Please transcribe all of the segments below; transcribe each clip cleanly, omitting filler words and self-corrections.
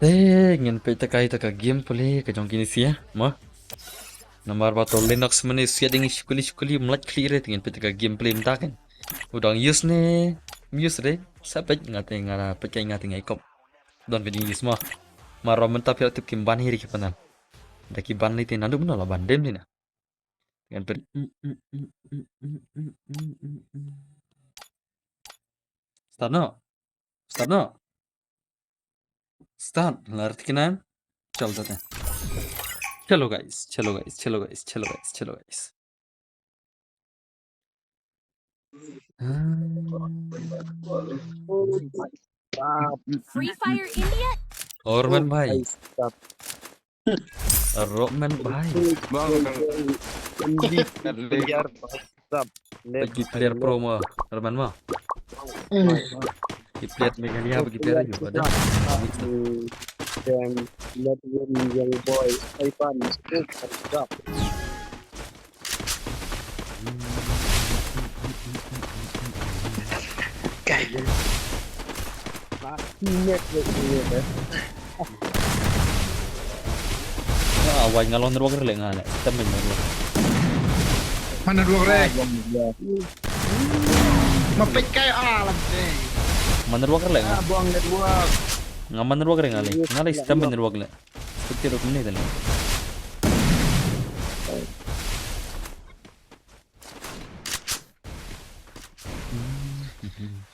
Ngin pe takai taka gameplay ka jong kini sia ma namar bato Linux mene sia ding shukuli mlat clear ngin pe taka gameplay mtaken udang use ne use re sapet ngate ngara pekai ngate ngai kop don ke use ma maro mentap ya tip kim ban hiri ki panan da ki ban ni nandu mena la bandem ni na ngin pe start no start no start larti kinan chal date चलो गाइस चलो गाइस चलो गाइस चलो गाइस चलो guys Free Fire India? Orman भाई Roman भाई bagi player pro mah Orman mah di player Megania bagi player juga ada dan network yang boy Ivan up kayak network ini awal ngalon ruang releng ngale temen Mana dua rek? Mapit kayo alam deh. mana ruang releng buang network ngaman ruang releng ngale ngale temen ruang le seperti rok ini tadi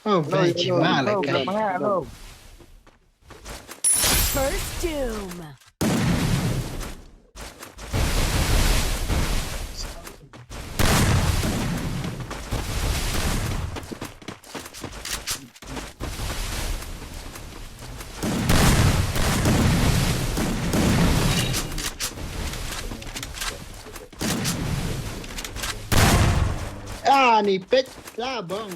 Oh, baik gimana kayak. First Doom. Ah, nih pet lah bang.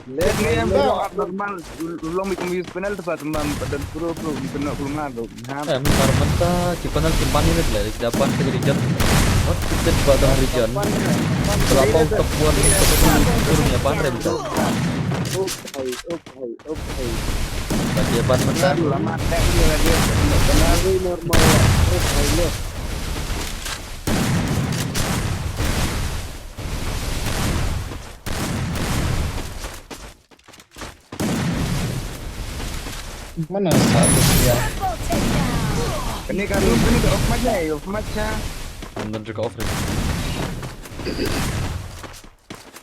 Let me normal belum bikin use panel tepat teman pada pro kena keluar tuh mar menta kipanal kembali ni le dapat ke region what kita pada region berapa untuk buat turunnya pandai bisa okay bagi ban menta lama tak dia lagi normal okay Mana satu ya? Double takedown. ini kan ini off match ya dan juga off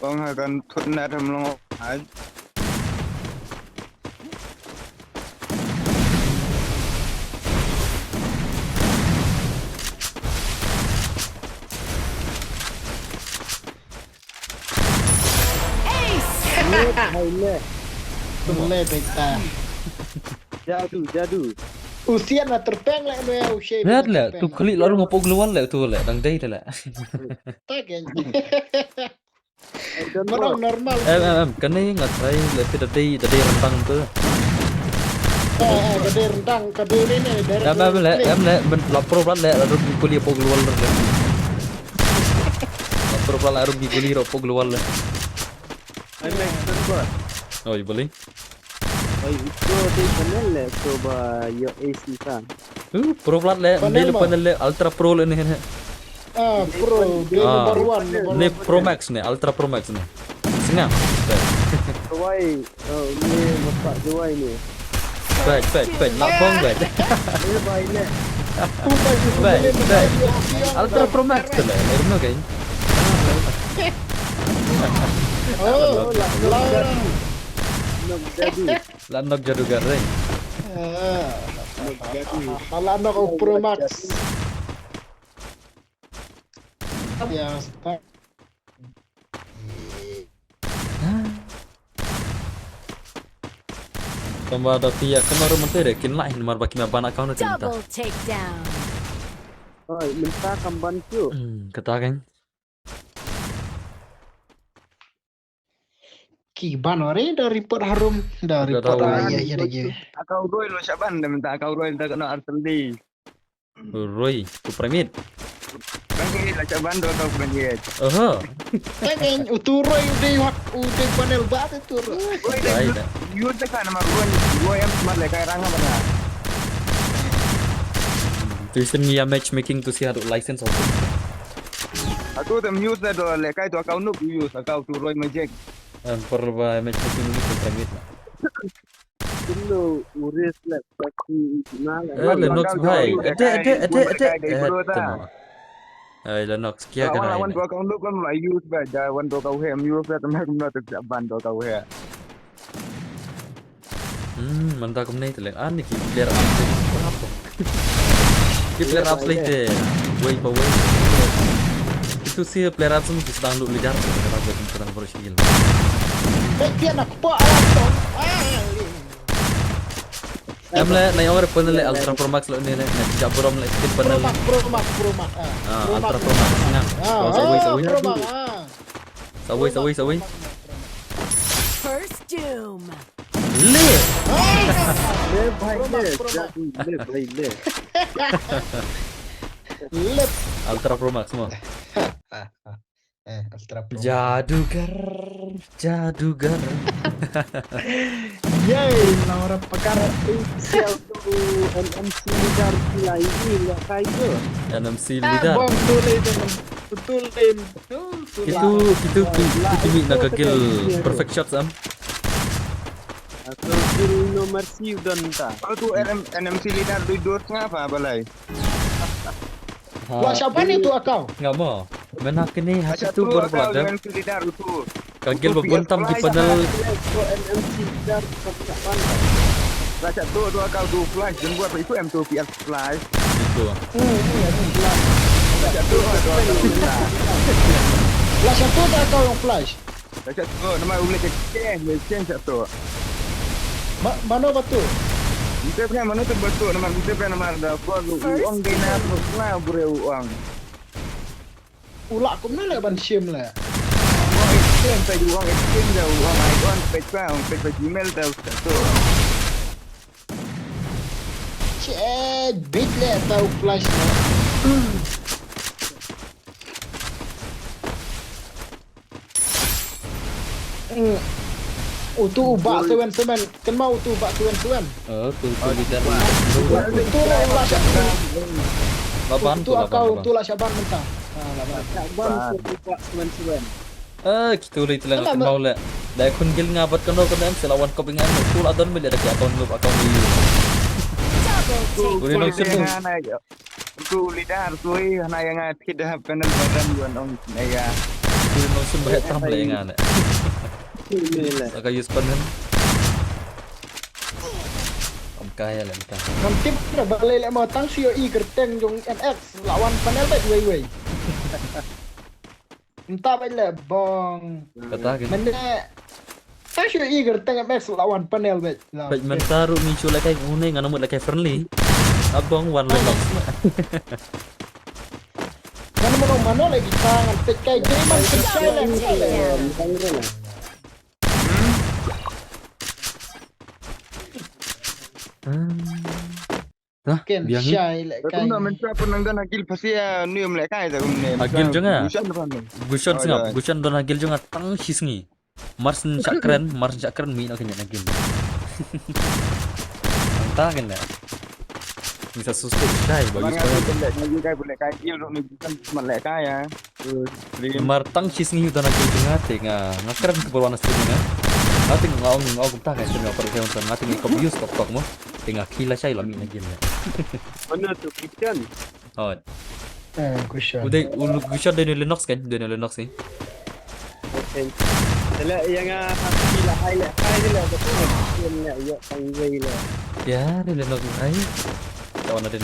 bang akan tunat melong Ace! Boleh peta. jadu Usia na terpeng lah ya usia. lihat le tu klik lalu ngopo keluar le tu le dang dai le Tak kan? Orang normal. kan ni ngat try le tadi rentang tu Gede rendang, gede ini dari. le men lapor plat le lalu kuliah po keluar le lapor plat lalu kuliah po keluar le oh iya boleh itu di panel le coba yo AC kan pro plat le ni panel le ultra pro le ni Ah, pro, dia number one. ni pro max ni ultra pro max ni senang Kuwai ini masak Kuwai ni baik lapong baik ini baik le baik ultra pro max tu le rumah kain Oh, Laura. lanok jadu gareng Kalau anak Pro Max. Ya, tambah ada pihak kemarin menteri kin lain mar baki ma bana kau nanti Double takedown. oi minta kamban tu kata kan Kiban ore dari pot harum dari pot ayah ya dia. akau roi lo Syaban dah minta akau roi minta kena Arsenal di Roy tu primit kan Lacak bandel kau pengen. Oh, Pengen uturoy udah panel batu turun. baik dah. Use tekan nama gua yang smart le kai ranga mana. Tuition ya matchmaking tu sih ada license apa? Aku tem use dah do le kai tu kau noob use kau tu Roy Magic. Perlu matchmaking ni tu private. Dulu uris lah pasti kenal. Lennox bhai. Lennox kia kan. Lawan tu kau noob kan mulai use dah. Jawan tu kau hem use dah teman kau nak tak bandel kau he. Mantap kau ni tu leh. Ani ki player apa? Ki player apps leh. Way pa way. Itu sih player apps mesti sedang dulu lidah. Kita buat tentang prosedur. Dia nak pak alam. Emle naik orang panel le Ultra Pro Max lo ni le nak tidak borom le skip panel. Pro Max. Ultra Pro Max senang. Sawai. First doom. Le. Le bhai le. Lep. Ultra Pro Max semua. Ultra Pro. Jadugar. Yay, Laura perkara Sial tu NMC dar pula ini enggak kayu. NMC lidah. bom betulin. Itu kimi nak kagil perfect shots am. Aku kill nomor si dan ta. Kau tu NMC leader du dua ngapa balai? Wah, siapa ni tu akau? Enggak mau. Mana kini hati tu Kau berpeladam. NMC leader tu. Kagil berbuntam di panel. NMC dar tak pandai. Lacak tu kau tu flash dan buat itu M2 PS flash. Itu. Lacak tu Lah siapa tu akau yang flash? Lacak tu nama boleh change satu. Mana betul? Kita punya mana tu betul nama kita punya nama ada uang dina terus lah beri uang. Ulak aku mana ban sim lah. Uang exchange tadi uang exchange dah uang icon page Gmail dah satu. Cek bit lah tahu flash lah. Tu ubak sewen. Kan mau tu ubak sewen. Oh, tu lidah. Tu lah ulah syaban. Baban Tu akau tu lah syaban mentah. Bang buat semen-semen. Kita ulit lang akan mau le. Dahil kun gil ngabat kan do kan selawan ko bingan tu adon mili ada account lu account ni. Boleh nak siap Tu lidah tu hana yang tidak panel badan yuan ong naya. Boleh nak siap berat tam le yang ana. Saka use panel. Om kaya le entah. Nanti nak balik lek mau tang COE kerteng jong NX lawan panel baik wei. Entah baik le bong. Kata kan. Mana tang COE kerteng NX lawan panel baik. Baik mentaru muncul lagi ngune ngana mut lagi friendly. Abang one Lennox. Mana lagi tangan tekai jeman tekai lah. Ken biang syai lek Aku nak minta penanggan akil pasti ya ni mereka itu ni. Agil juga. Bukan depan ni. Gushon singap, gushon don agil juga tang sisngi. Mars sakren mi nak kena agil. Entah kan dah. Bisa suspek syai bagus banget. Boleh kai il ni bukan mereka ya. Mar tang sisngi don agil juga tengah ngakren ke berwarna setengah. Nanti ngau tak kan cuma perlu untuk nanti ni kau use kok mo. Tengah kila syai lami agil. Mana tu kitchen? Oh. Gushon. Udah gushon dari Lennox kan? Dari Lennox ni. Kalau yang hati lah highlight betul. Yang nak ya panggil lah. Ya, dari Lennox ai. Kawan ada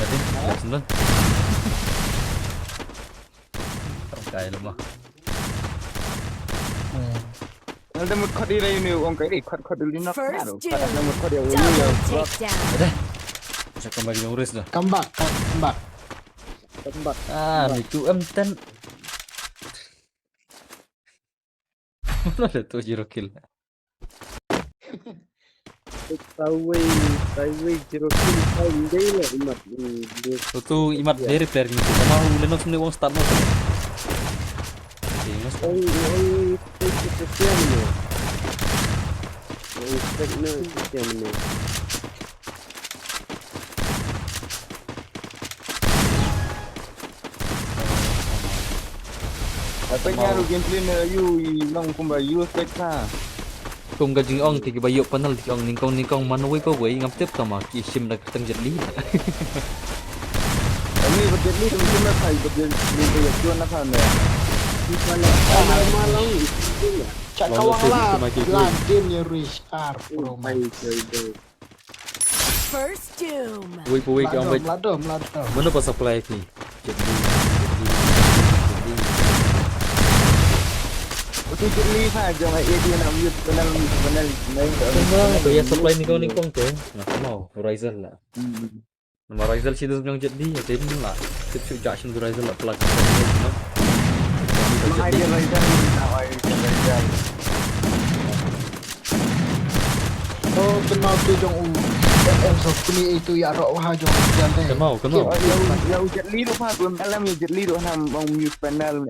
senang. Kaya lemah. Ada mut kau di ni orang kau kau dulu nak First tahu. doom. Ada mut kau dia Double takedown. Ada. Saya kembali ngurus dah. Kambak. Tembak. Itu M10. Mana ada tu zero kill? Taiwei jerokin kau ini lah umat. Itu imat dari player ni. Sama Lennox ni wong start mo. Ông cái xem này. Ông spec nữa xem này. Apa nyaru gameplay na you long kumba you spec sa. Kung ka jing ong tiki bayo panal tiki ong ningkong manui ko gue ngap tip tama ki sim dak tang jet li. Ini betul ni mungkin nak saya betul ni dia jual nak kan ya. Kalau malam itu ya. Cak Lalu kawang saya lah, bikin lagi. lan game nya Richard Pro Mai chơi. First doom. Ui pui ki ong bai Ladom. mana pas supply ki. Jet li. Betul jadi saja mai dia nak use panel main. Tama ko ya supply ningkong te. Nah mau Horizon lah. Nama Horizon sih tu yang jet li, jadi lah. Tip sih jasin Horizon lah pelak. Mai dia lagi dah awal. Oh, kenal tu jong so kini itu ya rok wah jong jalan teh. Kan mau. Yang jet li tu pak belum alam yang jet li tu ham mau use panel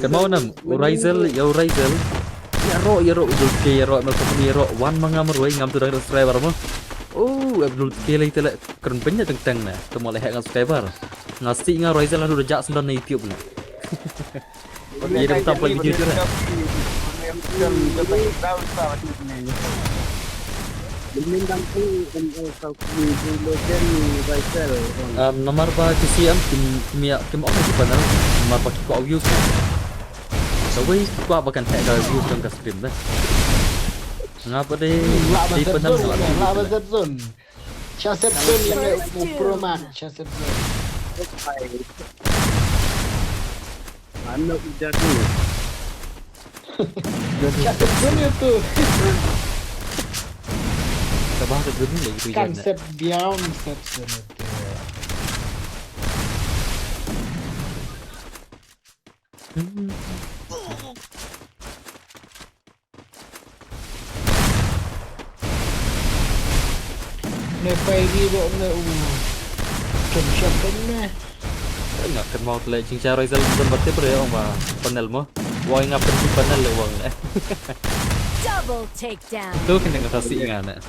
Kan mau nam Horizon ya ro udul ke ya ro mal company ro wan mangam roi ngam tu dang subscriber mo. Oh, Abdul ke lai tele keren penya teng na. Tu moleh hak subscriber. Ngasi nga Horizon lah udah jak sendan na YouTube na. Iya dah tampil video tu lah. Mình đang tu sau khi lo trên Vital. Nomor ba TCM kim ok di panel. Nomor ba ko views. So we ko akan hak ka views dalam stream dah. Ngapa deh di panel lah bazat zone. Chaset zone yang Pro Max, chaset zone. Anak udah tu. Chaset zone itu Sabah ke gini lagi tu kan je. set beyond set zone itu. Nepai di dok ne Cem kena. Ngak kan mau tele cing cara Horizon tempat tip ya orang ba panel mo. Woi ngap di panel le wong le. Double takedown. Tu kan dengan sasi ngana.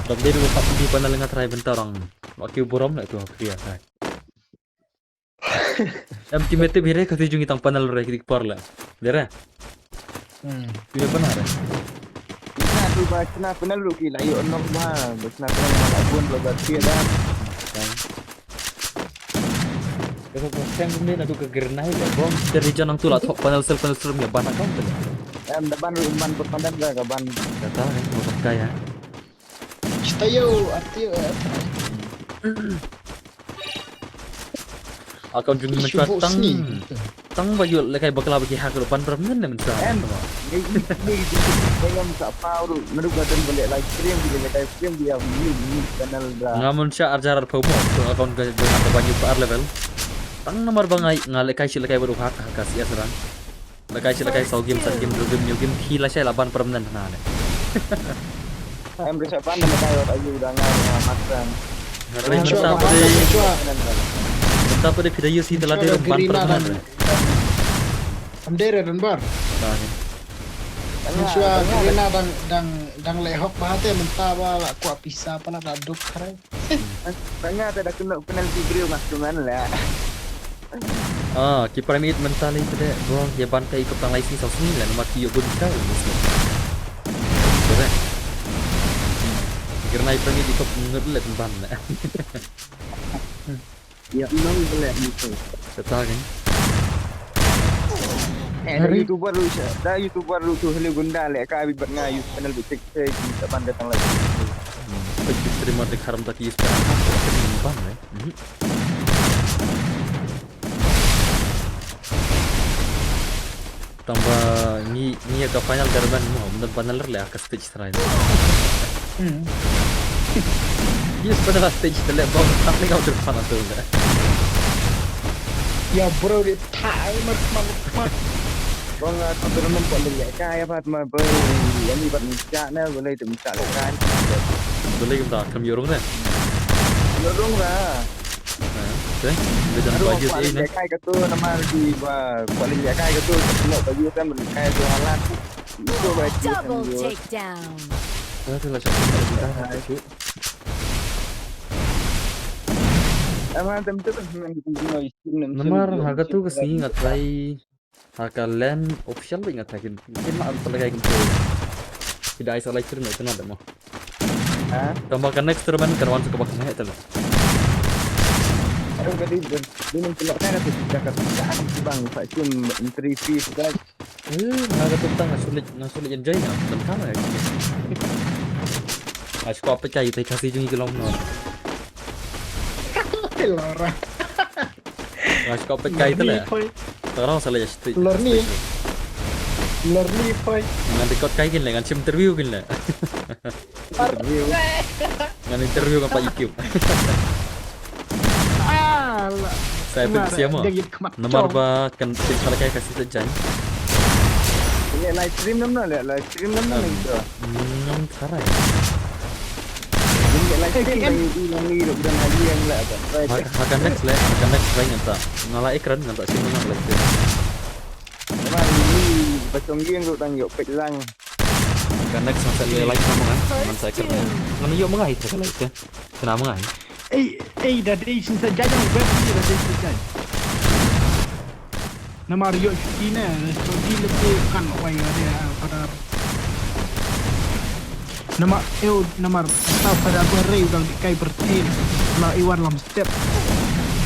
Dom dia dulu di panel dengan try bentar orang. Waktu buram lah tu dia kan. Teammate bire kasi jungi tang panel re klik par la. Dera. Tidak benar. Nah tu baca panel lu kila yo nok ba. Baca panel nak pun lo baca dah. Kalau pasang ni nak tu ke gernai le bom dari janang tu lah panel stream ya banyak kan tu. Depan rumah berpandan dah kaban. Kata kan mau pakai ya. Stayo arti Akan jungi mencuat tang bayu lekai bakal bagi hak depan permen dan mencuat. Ni dalam tak tahu menurut badan balik live stream live stream dia ni channel dah. Ngamun sya arjar promo tu akan ke dengan banyak par level. Tang nomor bangai ngalekai si lekai baru hak kasih serang. Lekai si lekai sau game sat game dulu game new game hila saya laban permen tanah ne. Em bisa pandang tayo ayu dah ngan makan. Ngari mentah pada video sih telah di rumpan permen. Amdere dan bar. Misua kena dang lehok bahate mentah bala kuat pisah pala raduk kare. Tanya ada kena penalti grill mas cuman lah. Kiper mid mental itu deh. Bro, dia bantai ikut tang laisi sau sini lah nomor 3 gun kau mesti. Betul. Karena itu ni ikut ngedlet ban lah. Ya memang boleh itu. Betul kan? YouTuber lu dah YouTuber lu tu helu gunda lek ka abis ngai use panel bitik saya tak pandai tang lagi. Begitu terima dek haram tak use ban lah. Tambah ni agak final darban mau menurut panel lah ke stage terakhir. Yes pada stage terlebih bom tak lagi kau terdepan tu lah. Ya bro dia timer mak. Bang aku tu nampak lek ka ya pat ma ber yang ni pat minta na boleh tu minta kan. Boleh kita kami orang ni. Dorong lah. tu Bedan Aduh, baju paling ini kai ke tu nama di paling kai ke tu semua baju kan kai tu halat. Itu baju Double takedown. tu lah cakap kita tu Emang tentu kan dengan istimewa. nomor harga tu kasi ingat lagi harga land official tu ingat lagi mungkin lah harus lagi gitu tidak bisa lagi cerita itu nanti mau Ha? tambahkan next turban kerwan suka pakai itu lah Aduh tadi bingung pula kan aku cakap bang Pak Cun entry fee sudah. harga tu tentang nasulit yang jaya dan kan ya Asyik kau apa cai kasih jungi kelom no Lora. Asyik kau apa cai tu lah sekarang salah ya street Lor ni. Lor ni poi. dengan record kayak gini dengan sim interview gini lah dengan interview dengan Pak YouTube Alah. saya pergi siapa Dia gitu kemat. nomor ba kan kalau kayak kasih saja Ini live stream nama lah, live stream nama gitu. Sarai Ini live stream yang ni udah lagi yang lah kan. akan next lain ngata ngalah ekran ngata sim ngata lagi Memang ini pasang giang tu tang yuk pek lang. akan next masa dia lagi sama kan saya kerja ngan yuk mengai sekali itu kenapa mengai Dah dari sini saja yang web ni dah dari sini. Nama Rio Cina, so di lebih kan orang dia pada nama tahu pada aku Ray udah dikai bertin lah Iwan lam step.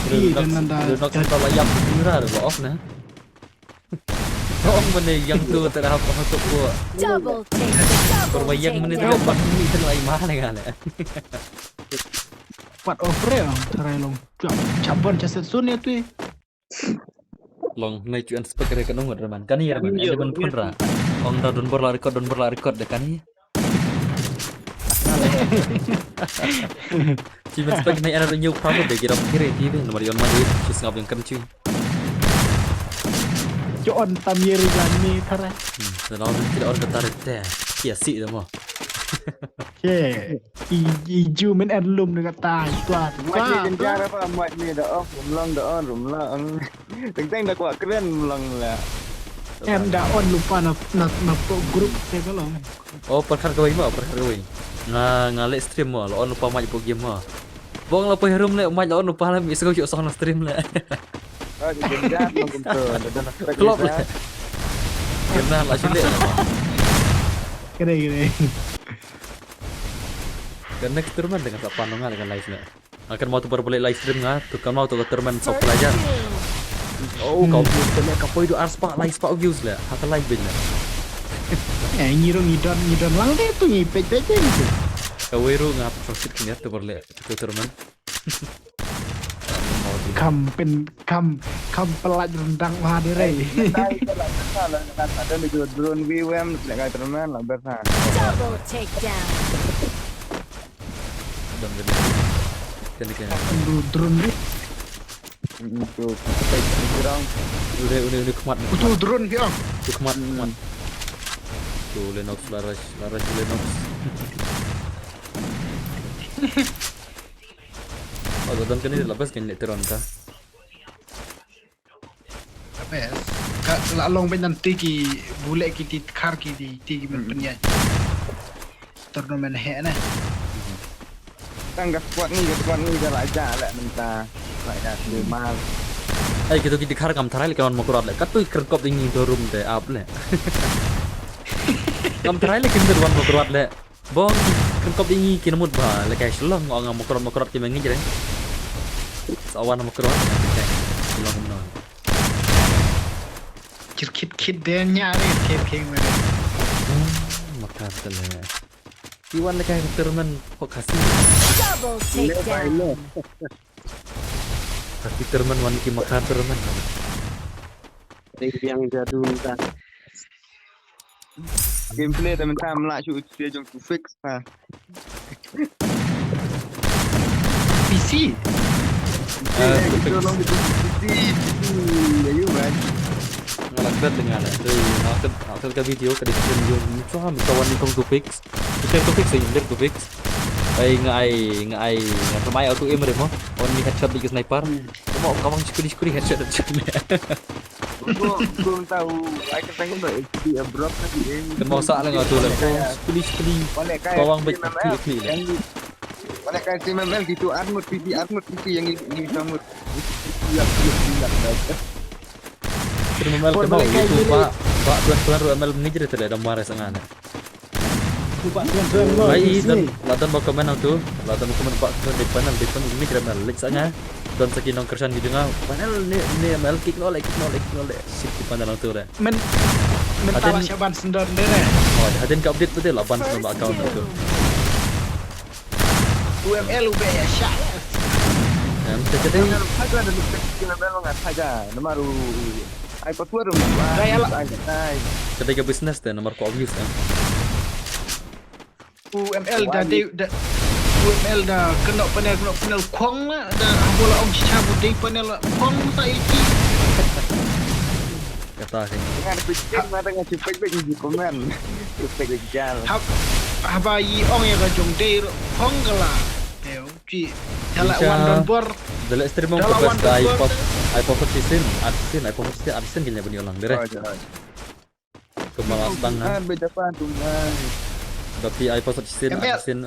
Dan nanda nak kalau yang benar lo off nah mana yang tu terhadap masuk gua Double takedown. perbayang mana tu pas ni terlalu mahal kan part over ya, terai long. Campur caset sun ya tu. long nay chuyện speaker kan nunggu teman kan ya teman ada pun ra ong dah don berla record deh kan ya Cuman speaker nay ada new problem deh kira kira TV nomor yon maju terus ngap yang keren cuy Joon tamiri lani terai. dan orang tidak orang ketarik deh kia sih dah mau Ye, iju men erlum dengan tai tuan. Muat ni jenjar apa muat ni dah off rumlang. Teng dah kuat keren rumlang lah. Em dah on lupa na grup saya kalau. oh perkara kau ini ngalek stream mah lo on lupa maju game mah bong lo pun room le maju on lupa lah bisa kau cuk soal stream le Oh jenjar mungkin tu. klop le kena lah sulit Kere. dan next turman dengan tak panongan dengan live nya akan mau tu berbalik live stream ngah tu kan mau tu turman sok pelajar oh kau views kena kapoi tu ars pak live pak views lah hak live bin lah Ngidon lang deh tu ngipet aja gitu. kau weru ngap profit kena tu berbalik tu turman Kam pelat rendang mahadirai. Ada di drone VWM nak kait teman lah bersa. Double takedown. dan jadi kena Drone ni. Itu background. udah kemat Itu drone dia. tu kemat tu Lennox laras Lennox oh dan kena lepas kena turun kah Apa ya? Kak long ben nanti ki bule ki ti kar ki ti men penya. Turnamen he na. Tangga squad ni dah aja lah minta. Lah ya mal. ay kita khar kam tharai kawan mau kurat le katu kerkop ini dorum de up le kam tharai le kim derwan mau kurat le bong kerkop ini kinamut ba le kai shlong ngam mau kurat ki mengi jere sawan mau kurat shlong no Kit den nyari kit mere. maka tele iwan le kai turman kok kasih Double takedown. kasih turman wan ki maka turman Yang jadul kan. Gameplay teman-teman melak dia jom to fix ha. PC. Itu long itu ya you man. ngalakkan dengan akhir ke video ke description yo cuma kawan ni kong to fix sih to fix Ay ngai ngamai auto aim mo. Only headshot di sniper. Mo kawang sekali headshot aja. Kung tahu ay katanya ba di abroad na di Kan mau sak lang auto lang. Sekali wala kaya kawang baik MML, klik. yang di wala kaya si MML gitu armut itu yang ini samut siap Terima kasih mau itu Pak tuan Ruamel mengejar itu ada marah sangat. Lupa tuan-tuan. Baik dan latan mau komen auto, latan mau komen Pak tuan depan ini kira Mel sana. Dan sakinong kersan gitu ngau. Panel ni Mel kick nolak. Sip di panel auto dah. Men tawa syaban sendor dere. Oh, ada yang update betul 8 nama account itu. UML ube ya syak. Kita jadi saja ada lu si MML nggak saja nomor ay password Kaya lah. ay ketika bisnis deh nomor kau obvious kan. UML UML dah kena panel kuang lah dah bola om cabut dari panel kuang tak iki. Kata kan. dengan pikir ada ngasih feedback di komen feedback jalan Habai ong ya kajong dari kuang kala. Yo, ki jalan Bisa. one don bor. Dalam stream mau Dalam ke one iPod iPod 16 absen kayaknya bunyi ulang deh. Kemalas banget. beda pantungan Tapi iPod 16 ML. absen.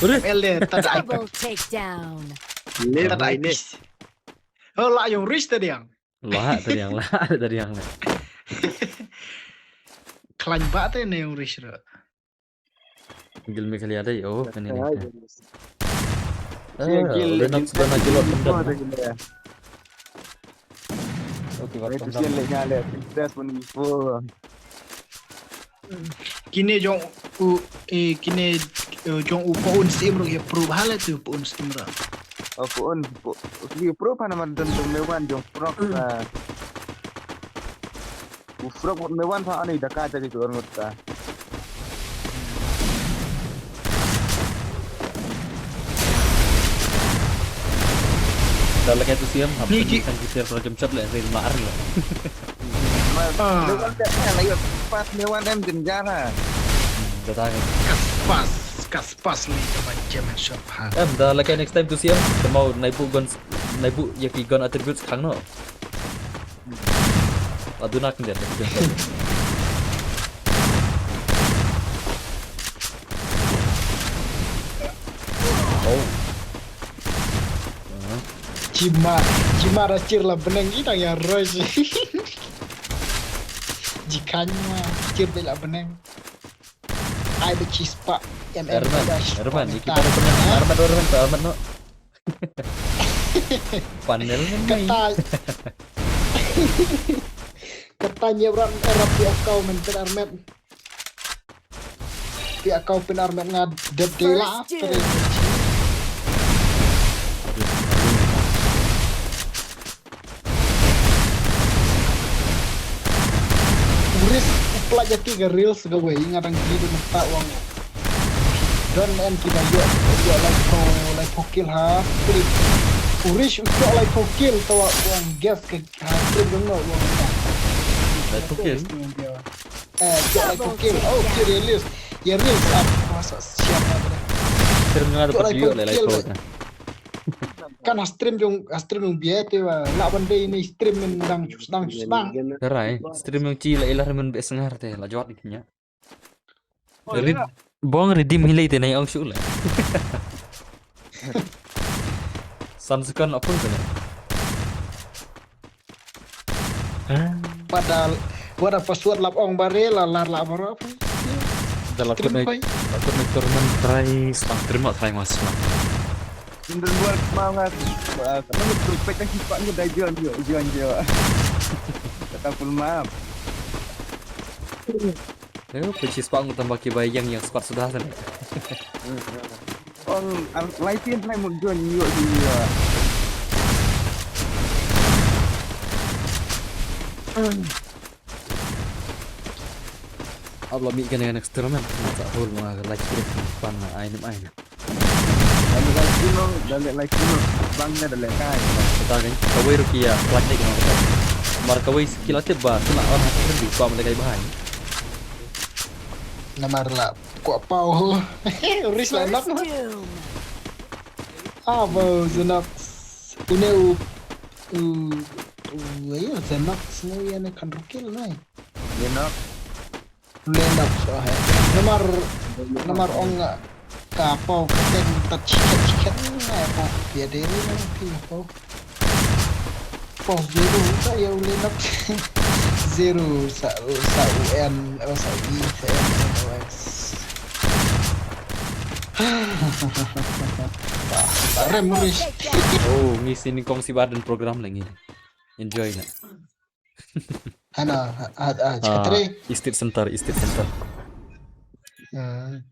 Udah. UML dia tak ada iPad. Double takedown. Tak ada iPad. Oh lah yang rich tadi yang. Lah tadi yang Klan banget ni yang rich tu. Gil kali ada oh kan ini. Gil Linux dan Agilot itu ada benda. gila ya Oke, itu sih leknya le success pun info Kini jong kini jong paun sim ro ya pro hala tu paun sim ro. pun pro pa naman dan mewan jong pro ka pro mewan pa ano ida ka jadi orang ta Dalam itu siam, Ni, Ki. kan kita program chat lah, saya mar lah. mewan tak lah pas mewan em jenjara Datang. Kaspas ni macam shop ha. Dah lagi next time tu siam, kita mau naik bu yaki gun attributes kang no. Aduh nak dia. Oh. Cima racir lah beneng kita ya Royce. Jikanya cir bela beneng. Ai becis pak Herman, kita ada teman Herman no. Panel kan kata katanya orang Arab di kau menten armet di kau pen armet ngad dedela Uris pelajar tiga reels gawe ngadang gitu mentak uang dan kita yo like pokil ha Uris ucok like pokil tawa uang gas ke hasil dong uang Light pokil. ucok like pokil oh reels ya reels masa siapa Stream ada video light pokil. kan stream yung biete wa nak benda ini stream mendang dang Kerai, stream yang cila ilah remen be sengar teh, la jawab ikinya. Bong redeem hilai teh nai ang syul. Samsukan apa tu? padahal wada password lap ong bare la lar apa Dalam aku naik turun try, terima try mas. dan buat semangat kamu berpikir kan sifatnya dah jual kata full maaf Pecis pang tambah kebayang yang squad sudah sana. Laitin lai mun jual dia Allah mi kan yang ekstremen, tak hul mah like pan ainem. dan laitin bangnya dan lekai Kita kan kawai rukia clutch ni kan. Mar kawai skill ate ba, tuna orang hati di pa mereka bahan. Namar la kuat pau. Uris lah nak. First doom. Abo Zenox. Uneu. Ayo Zenox ni yang kan rukil nai. You know. Lenok so hai. Namar ong kapau keten chicken nai po. Dia deri nanti po. Pos zero tak ya Lenok. Zero sa UN sa I sa NOX. Parem Double Uris. takedown. Oh, ngisi ni kong si badan program lagi. Enjoy na. Hana, cakatre. Istit center. Hmm.